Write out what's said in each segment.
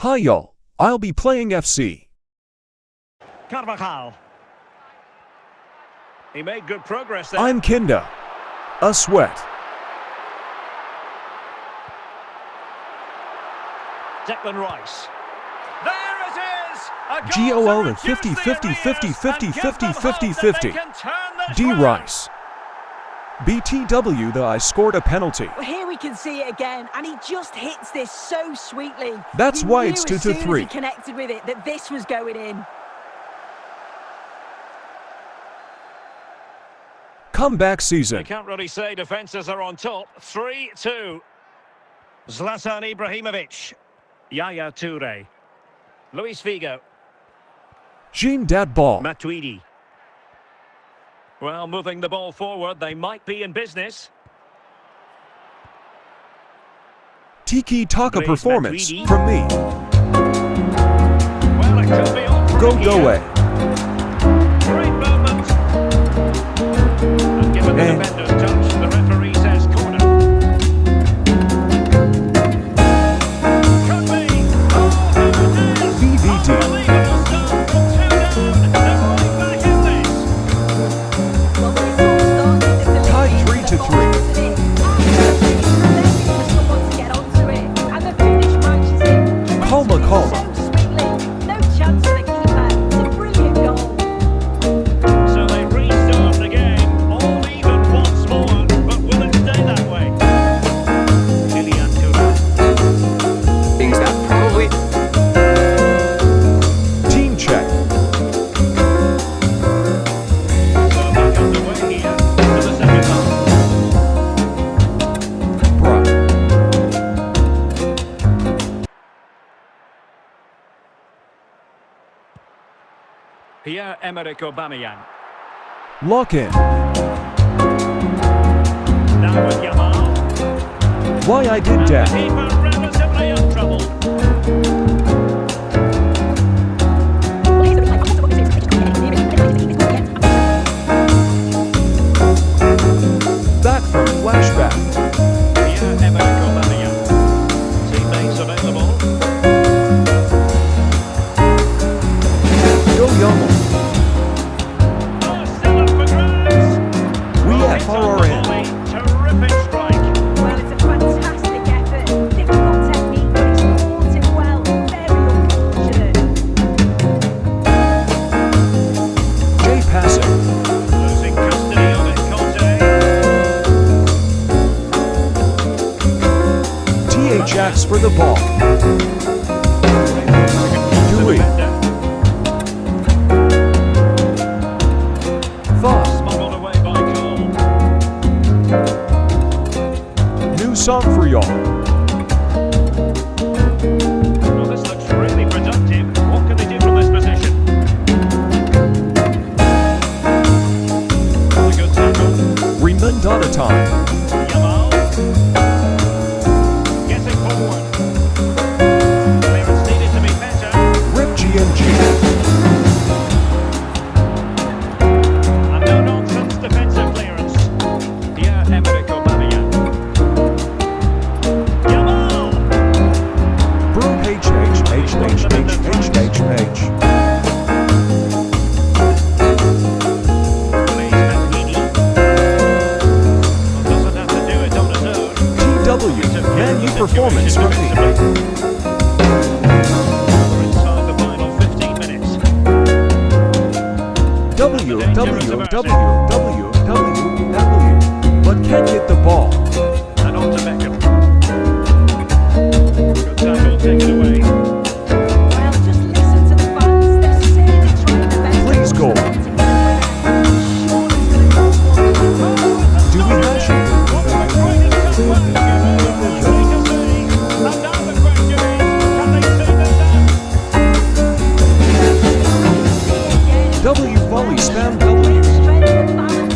Hi y'all, I'll be playing FC. Carvajal. He made good progress there. I'm Kinda. A sweat. Declan Rice. There it is! A 𝓀𝓎𝓂𝒔50 D. Rice. 𝓀𝓂 scored a penalty. Well, here we can see it again, and he just hits this so sweetly. That's why it's As soon 2-3. as he connected with it, that this was going in. Comeback season. You can't really say defences are on top. 3-2. 𝓀𝓎 ₂𝒔. Yaya Toure. Luis Figo. Jean dat ball. Matuidi. Well, moving the ball forward, they might be in business. Tiki-taka performance from me. Well, it could be on Go here. away. Great moment. And given the defender's touch, the referee says corner. Could be. Oh, here it is. VVD. Unbelievable start from 2 down. They're right back in this. Well, this all started with the Tied lead, 3-3. the ball wasn't in. Absolutely tremendous for someone to get onto it, and the finish matches it. Calma, calma. So sweetly, no chance for the keeper. It's a brilliant goal. So they restart the game, all even once more, but will it stay that way? 𝓀𝓎 ₂𒔵. Is that probably Team check. So back underway here to the second half. Bruh. Pierre-Emerick Aubameyang. Lock in. Now with Yamal. Why I did And the that. keeper relatively untroubled. Back from flashback. Pierre-Emerick Aubameyang. Teammates available. Go Yamal. Oh, still up for grabs. We Well, at hits on our the end. volley. Terrific strike. Well, it's a fantastic effort. Difficult technique, but he's fought it well. Very unfortunate. Jay passing. Losing custody of it, Conte. THX for the ball. Dewey. Thought. Smuggled away by Cole. New song for y'all. Well, this looks really productive. What can they do from this position? A good tackle. Remandata time. Yamal. Getting forward. Clearance needed to be better. Rip GMG. And no nonsense defensive clearance. Pierre-Emerick Aubameyang. Yamal. Broom H. Please, Matuidi. Well, doesn't have to do it on his own. TW. Man U performance from me. We're inside the final 15 minutes. W. But can't get the ball. And on to Beckham. Good tackle, take it away. Well, just listen to the fans. They're certainly trying their best. Please, goal. To get the winner. Sure it's going to go for Do we hash it? One of the greatest comeback ever in the league of leagues. And now the question is, can they see this out? W volley spam W. strength and balance.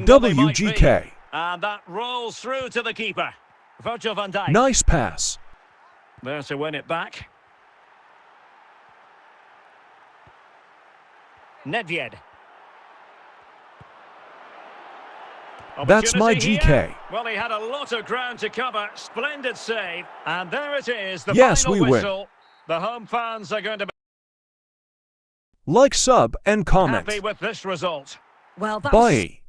well they might be. WGK. And that rolls through to the keeper. Virgil van Dijk. Nice pass. There to win it back. Nedved. That's my Opportunity GK. here. Well, he had a lot of ground to cover. Splendid save. And there it is, the Yes, final we win. whistle. The home fans are going to be Like, sub, and comment. happy with this result. Well, that was Bye.